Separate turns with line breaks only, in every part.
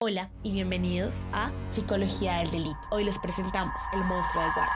Hola y bienvenidos a Psicología del Delito. Hoy les presentamos El monstruo de guardia.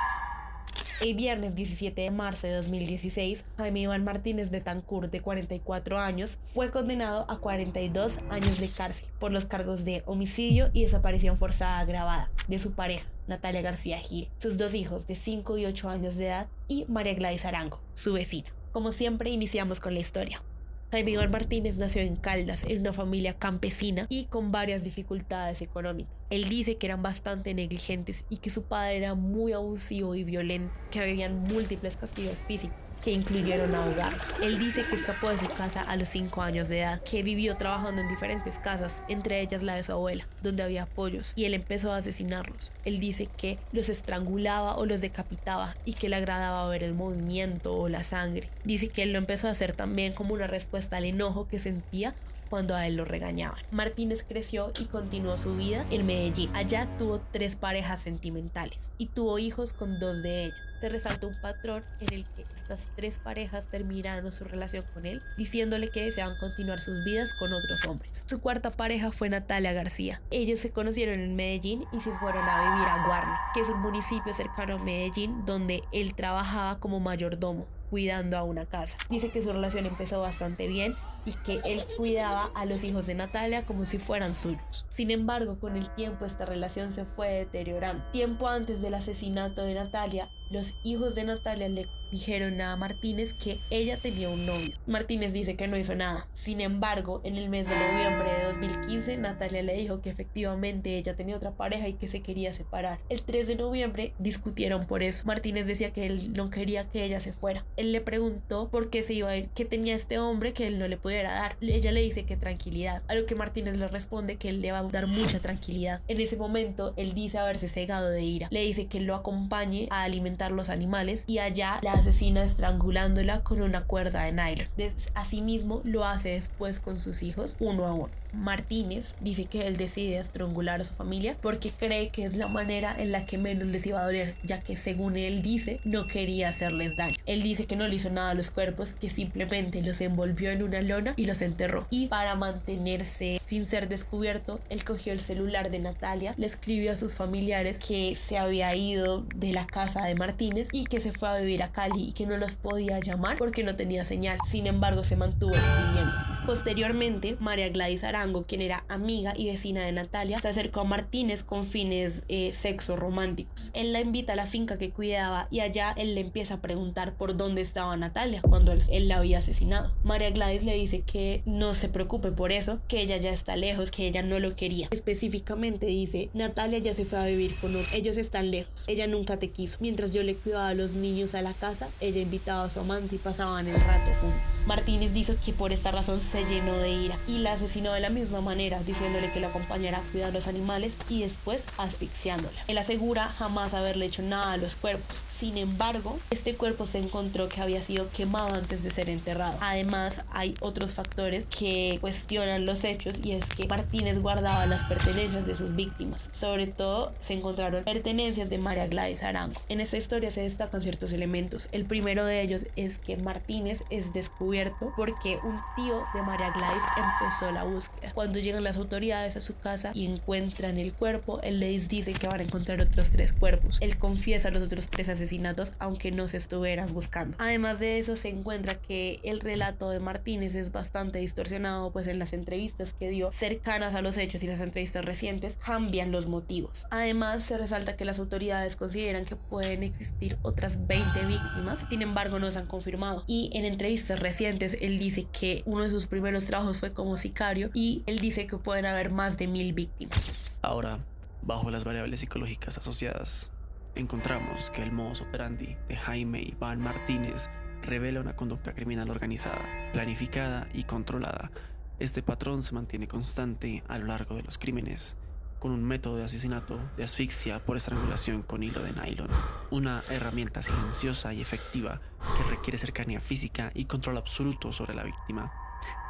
El viernes 17 de marzo de 2016, Jaime Iván Martínez Betancourt, de 44 años, fue condenado a 42 años de cárcel por los cargos de homicidio y desaparición forzada agravada de su pareja, Natalia García Gil, sus dos hijos de 5 y 8 años de edad y María Gladys Arango, su vecina. Como siempre, iniciamos con la historia. Jaime Iván Martínez nació en Caldas, en una familia campesina y con varias dificultades económicas. Él dice que eran bastante negligentes y que su padre era muy abusivo y violento, que habían múltiples castigos físicos que incluyeron ahogar. Él dice que escapó de su casa a los 5 años de edad, que vivió trabajando en diferentes casas, entre ellas la de su abuela, donde había pollos, y él empezó a asesinarlos. Él dice que los estrangulaba o los decapitaba y que le agradaba ver el movimiento o la sangre. Dice que él lo empezó a hacer también como una respuesta al enojo que sentía cuando a él lo regañaban. Martínez creció y continuó su vida en Medellín. Allá tuvo 3 parejas sentimentales y tuvo hijos con 2 de ellas. Se resalta un patrón en el que estas 3 parejas terminaron su relación con él, diciéndole que deseaban continuar sus vidas con otros hombres. Su cuarta pareja fue Natalia García. Ellos se conocieron en Medellín y se fueron a vivir a Guarne, que es un municipio cercano a Medellín, donde él trabajaba como mayordomo, cuidando a una casa. Dice que su relación empezó bastante bien y que él cuidaba a los hijos de Natalia como si fueran suyos. Sin embargo, con el tiempo esta relación se fue deteriorando. Tiempo antes del asesinato de Natalia, los hijos de Natalia le dijeron a Martínez que ella tenía un novio. Martínez dice que no hizo nada. Sin embargo, en el mes de noviembre de 2015, Natalia le dijo que efectivamente ella tenía otra pareja y que se quería separar. El 3 de noviembre discutieron por eso. Martínez decía que él no quería que ella se fuera. Él le preguntó por qué se iba a ir, qué tenía este hombre que él no le pudiera dar. Ella le dice que tranquilidad, a lo que Martínez le responde que él le va a dar mucha tranquilidad. En ese momento, él dice haberse cegado de ira. Le dice que lo acompañe a alimentar los animales y allá la asesina estrangulándola con una cuerda de nylon. Asimismo, lo hace después con sus hijos uno a uno. Martínez dice que él decide estrangular a su familia porque cree que es la manera en la que menos les iba a doler, ya que según él dice no quería hacerles daño. Él dice que no le hizo nada a los cuerpos, que simplemente los envolvió en una lona y los enterró. Y para mantenerse sin ser descubierto, él cogió el celular de Natalia, le escribió a sus familiares que se había ido de la casa de Martínez y que se fue a vivir a Cali y que no los podía llamar porque no tenía señal. Sin embargo, se mantuvo escribiendo. Posteriormente, María Gladys Arango, quien era amiga y vecina de Natalia, se acercó a Martínez con fines sexo románticos. Él la invita a la finca que cuidaba y allá él le empieza a preguntar por dónde estaba Natalia cuando él la había asesinado. María Gladys le dice que no se preocupe por eso, que ella ya está lejos, que ella no lo quería. Específicamente dice: Natalia ya se fue a vivir con otro, ellos están lejos, ella nunca te quiso. Mientras yo le cuidaba a los niños a la casa, ella invitaba a su amante y pasaban el rato juntos. Martínez dice que por esta razón se llenó de ira y la asesinó de la misma manera, diciéndole que lo acompañara a cuidar a los animales y después asfixiándola. Él asegura jamás haberle hecho nada a los cuerpos. Sin embargo, este cuerpo se encontró que había sido quemado antes de ser enterrado. Además, hay otros factores que cuestionan los hechos, y es que Martínez guardaba las pertenencias de sus víctimas. Sobre todo, se encontraron pertenencias de María Gladys Arango. En esta historia se destacan ciertos elementos. El primero de ellos es que Martínez es descubierto porque un tío de María Gladys empezó la búsqueda. Cuando llegan las autoridades a su casa y encuentran el cuerpo, él les dice que van a encontrar otros 3 cuerpos. Él confiesa los otros 3 asesinatos, aunque no se estuvieran buscando. Además de eso, se encuentra que el relato de Martínez es bastante distorsionado, pues en las entrevistas que dio cercanas a los hechos y las entrevistas recientes cambian los motivos. Además, se resalta que las autoridades consideran que pueden existir otras 20 víctimas, sin embargo no se han confirmado. Y en entrevistas recientes, él dice que uno de sus primeros trabajos fue como sicario y él dice que pueden haber más de 1000 víctimas.
Ahora, bajo las variables psicológicas asociadas, encontramos que el modus operandi de Jaime Iván Martínez revela una conducta criminal organizada, planificada y controlada. Este patrón se mantiene constante a lo largo de los crímenes, con un método de asesinato de asfixia por estrangulación con hilo de nylon, una herramienta silenciosa y efectiva que requiere cercanía física y control absoluto sobre la víctima.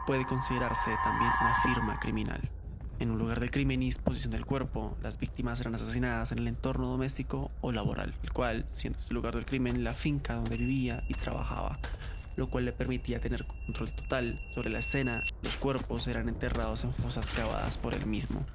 Puede considerarse también una firma criminal. En un lugar de crimen y disposición del cuerpo, las víctimas eran asesinadas en el entorno doméstico o laboral, el cual, siendo este lugar del crimen, la finca donde vivía y trabajaba. lo cual le permitía tener control total sobre la escena. Los cuerpos eran enterrados en fosas cavadas por él mismo,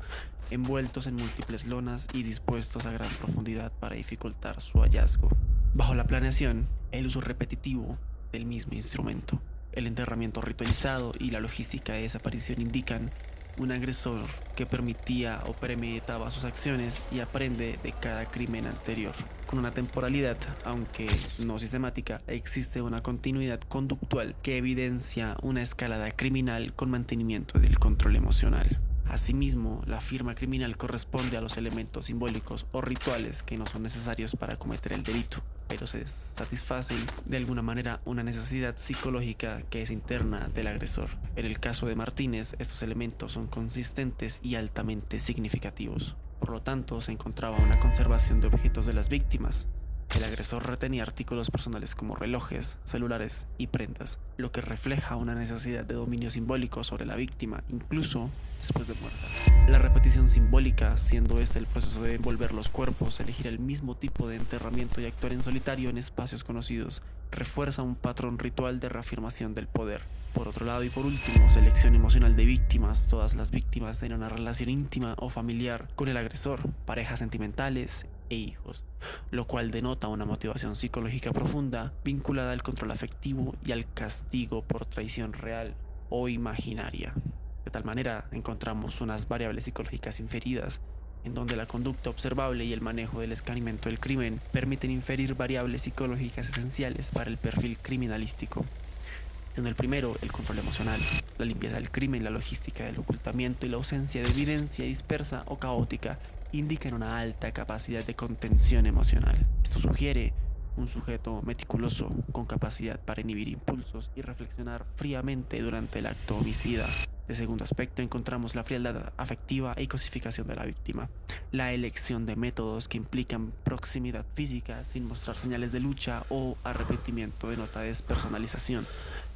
envueltos en múltiples lonas y dispuestos a gran profundidad para dificultar su hallazgo. Bajo la planeación, el uso repetitivo del mismo instrumento, el enterramiento ritualizado y la logística de desaparición indican un agresor que permitía o premeditaba sus acciones y aprende de cada crimen anterior. Con una temporalidad, aunque no sistemática, existe una continuidad conductual que evidencia una escalada criminal con mantenimiento del control emocional. Asimismo, la firma criminal corresponde a los elementos simbólicos o rituales que no son necesarios para cometer el delito, pero se satisfacen de alguna manera una necesidad psicológica que es interna del agresor. En el caso de Martínez, estos elementos son consistentes y altamente significativos. Por lo tanto, se encontraba una conservación de objetos de las víctimas. El agresor retenía artículos personales como relojes, celulares y prendas, lo que refleja una necesidad de dominio simbólico sobre la víctima, incluso después de muerta. La repetición simbólica, siendo este el proceso de envolver los cuerpos, elegir el mismo tipo de enterramiento y actuar en solitario en espacios conocidos, refuerza un patrón ritual de reafirmación del poder. Por otro lado y por último, selección emocional de víctimas. Todas las víctimas tienen una relación íntima o familiar con el agresor, parejas sentimentales e hijos, lo cual denota una motivación psicológica profunda vinculada al control afectivo y al castigo por traición real o imaginaria. De tal manera, encontramos unas variables psicológicas inferidas, en donde la conducta observable y el manejo del esclarecimiento del crimen permiten inferir variables psicológicas esenciales para el perfil criminalístico. Siendo el primero el control emocional, la limpieza del crimen, la logística del ocultamiento y la ausencia de evidencia dispersa o caótica indican una alta capacidad de contención emocional. Esto sugiere un sujeto meticuloso con capacidad para inhibir impulsos y reflexionar fríamente durante el acto homicida. De segundo aspecto encontramos la frialdad afectiva y cosificación de la víctima, la elección de métodos que implican proximidad física sin mostrar señales de lucha o arrepentimiento denota despersonalización.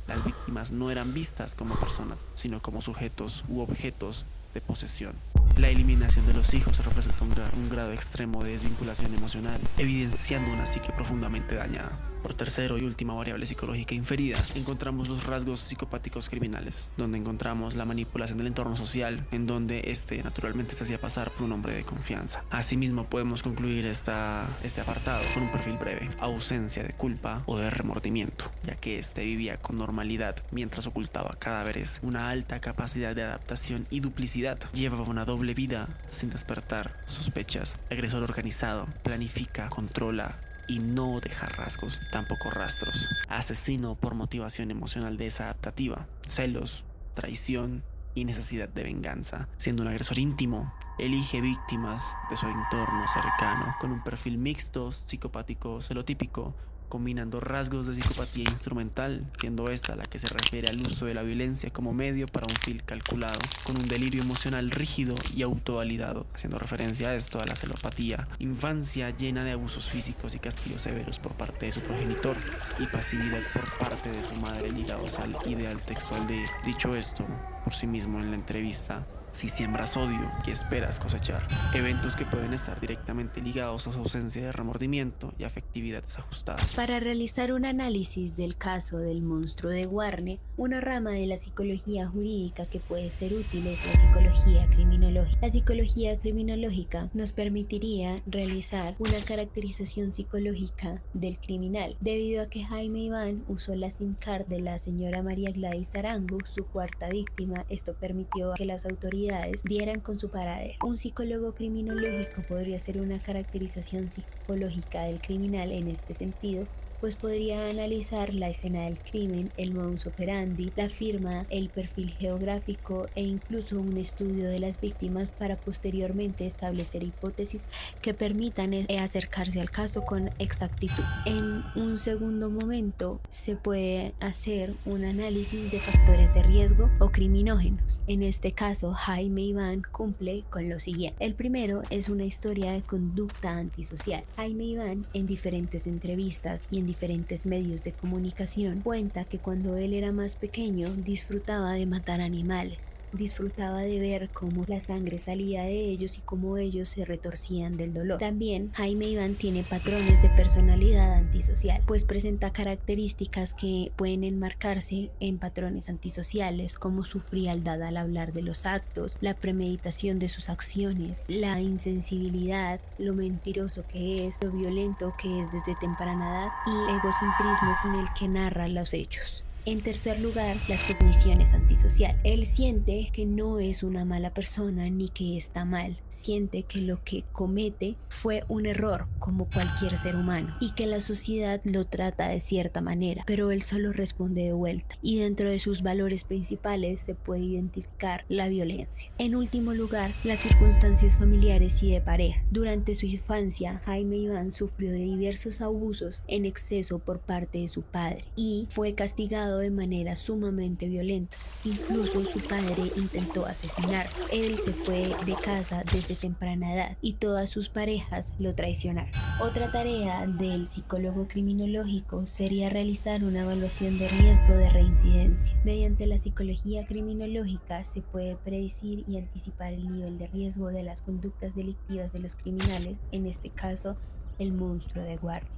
Las víctimas no eran vistas como personas, sino como sujetos u objetos de posesión. La eliminación de los hijos representa un grado extremo de desvinculación emocional, evidenciando una psique profundamente dañada. Por tercero y última variable psicológica inferida, encontramos los rasgos psicopáticos criminales, donde encontramos la manipulación del entorno social, en donde naturalmente se hacía pasar por un hombre de confianza. Asimismo, podemos concluir este apartado con un perfil breve: ausencia de culpa o de remordimiento, ya que vivía con normalidad mientras ocultaba cadáveres. Una alta capacidad de adaptación y duplicidad. Llevaba una doble vida sin despertar sospechas. Agresor organizado, planifica, controla y no deja rasgos, tampoco rastros. Asesino por motivación emocional desadaptativa, celos, traición y necesidad de venganza. Siendo un agresor íntimo, elige víctimas de su entorno cercano, con un perfil mixto, psicopático, celotípico, combinando rasgos de psicopatía instrumental, siendo esta la que se refiere al uso de la violencia como medio para un fin calculado, con un delirio emocional rígido y autovalidado, haciendo referencia a esto a la celopatía. Infancia llena de abusos físicos y castigos severos por parte de su progenitor y pasividad por parte de su madre ligados al ideal textual de: dicho esto por sí mismo en la entrevista, si siembras odio, ¿qué esperas cosechar? Eventos que pueden estar directamente ligados a su ausencia de remordimiento y afectividad desajustada.
Para realizar un análisis del caso del monstruo de Warne, una rama de la psicología jurídica que puede ser útil es la psicología criminológica. La psicología criminológica nos permitiría realizar una caracterización psicológica del criminal. Debido a que Jaime Iván usó la SIM card de la señora María Gladys Arango, su cuarta víctima, esto permitió que las autoridades dieran con su paradero. Un psicólogo criminológico podría hacer una caracterización psicológica del criminal en este sentido, pues podría analizar la escena del crimen, el modus operandi, la firma, el perfil geográfico e incluso un estudio de las víctimas para posteriormente establecer hipótesis que permitan acercarse al caso con exactitud. En un segundo momento se puede hacer un análisis de factores de riesgo o criminógenos. En este caso, Jaime Iván cumple con lo siguiente. El primero es una historia de conducta antisocial. Jaime Iván, en diferentes entrevistas y en diferentes medios de comunicación, cuenta que cuando él era más pequeño disfrutaba de matar animales, disfrutaba de ver cómo la sangre salía de ellos y cómo ellos se retorcían del dolor. También Jaime Iván tiene patrones de personalidad antisocial, pues presenta características que pueden enmarcarse en patrones antisociales como su frialdad al hablar de los actos, la premeditación de sus acciones, la insensibilidad, lo mentiroso que es, lo violento que es desde temprana edad y egocentrismo con el que narra los hechos. En tercer lugar, las cogniciones antisociales. Él siente que no es una mala persona ni que está mal. Siente que lo que comete fue un error como cualquier ser humano y que la sociedad lo trata de cierta manera, pero él solo responde de vuelta. Y dentro de sus valores principales se puede identificar la violencia. En último lugar, las circunstancias familiares y de pareja. Durante su infancia, Jaime Iván sufrió de diversos abusos en exceso por parte de su padre y fue castigado de manera sumamente violenta. Incluso su padre intentó asesinarlo. Él se fue de casa desde temprana edad y todas sus parejas lo traicionaron. Otra tarea del psicólogo criminológico sería realizar una evaluación de riesgo de reincidencia. Mediante la psicología criminológica se puede predecir y anticipar el nivel de riesgo de las conductas delictivas de los criminales, en este caso el monstruo de Warren,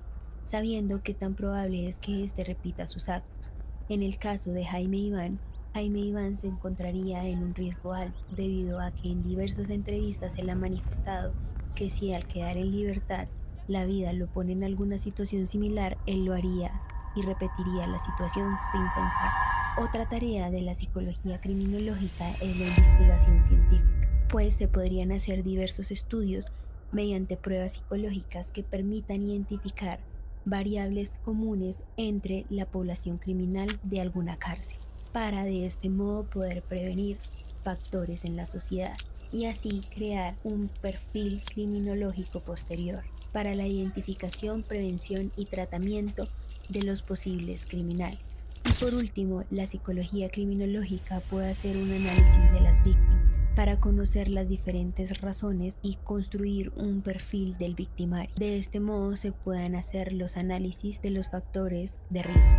sabiendo qué tan probable es que éste repita sus actos. En el caso de Jaime Iván se encontraría en un riesgo alto debido a que en diversas entrevistas él ha manifestado que si al quedar en libertad la vida lo pone en alguna situación similar, él lo haría y repetiría la situación sin pensar. Otra tarea de la psicología criminológica es la investigación científica, pues se podrían hacer diversos estudios mediante pruebas psicológicas que permitan identificar variables comunes entre la población criminal de alguna cárcel, para de este modo poder prevenir factores en la sociedad y así crear un perfil criminológico posterior para la identificación, prevención y tratamiento de los posibles criminales. Y por último, la psicología criminológica puede hacer un análisis de las víctimas para conocer las diferentes razones y construir un perfil del victimario. De este modo se pueden hacer los análisis de los factores de riesgo.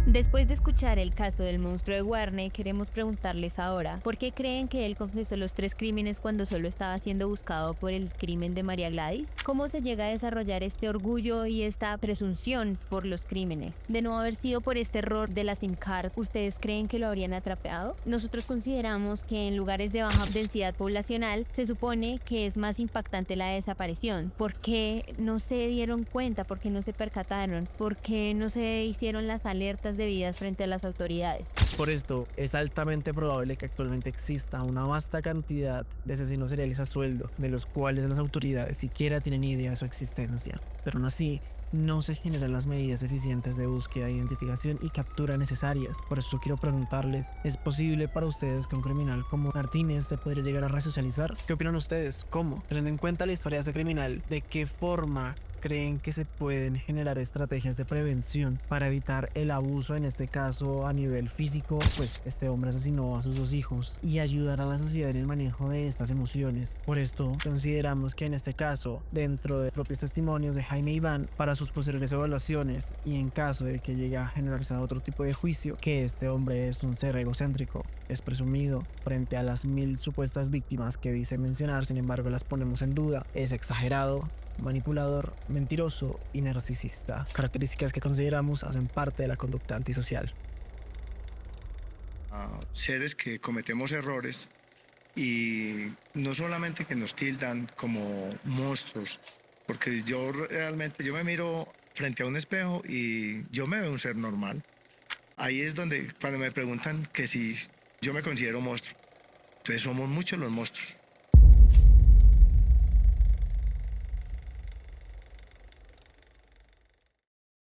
Después de escuchar el caso del monstruo de Warne, queremos preguntarles ahora, ¿por qué creen que él confesó los 3 crímenes cuando solo estaba siendo buscado por el crimen de María Gladys? ¿Cómo se llega a desarrollar este orgullo y esta presunción por los crímenes? De no haber sido por este error de la SIM card, ¿ustedes creen que lo habrían atrapado? Nosotros consideramos que en lugares de baja densidad poblacional se supone que es más impactante la desaparición. ¿Por qué no se dieron cuenta? ¿Por qué no se percataron? ¿Por qué no se hicieron las alertas debidas frente a las autoridades?
Por esto, es altamente probable que actualmente exista una vasta cantidad de asesinos seriales a sueldo, de los cuales las autoridades siquiera tienen idea de su existencia. Pero aún así, no se generan las medidas eficientes de búsqueda, identificación y captura necesarias. Por eso quiero preguntarles, ¿es posible para ustedes que un criminal como Martínez se podría llegar a resocializar? ¿Qué opinan ustedes? ¿Cómo? Teniendo en cuenta la historia de este criminal, ¿de qué forma creen que se pueden generar estrategias de prevención para evitar el abuso, en este caso a nivel físico? Pues este hombre asesinó a sus 2 hijos, y ayudar a la sociedad en el manejo de estas emociones. Por esto consideramos que en este caso, dentro de propios testimonios de Jaime Iván, para sus posteriores evaluaciones y en caso de que llegue a generarse otro tipo de juicio, que este hombre es un ser egocéntrico, es presumido frente a las 1000 supuestas víctimas que dice mencionar, sin embargo las ponemos en duda, es exagerado, manipulador, mentiroso y narcisista, características que consideramos hacen parte de la conducta antisocial.
Seres que cometemos errores y no solamente que nos tildan como monstruos, porque yo realmente me miro frente a un espejo y yo me veo un ser normal. Ahí es donde cuando me preguntan que si yo me considero monstruo, entonces somos muchos los monstruos.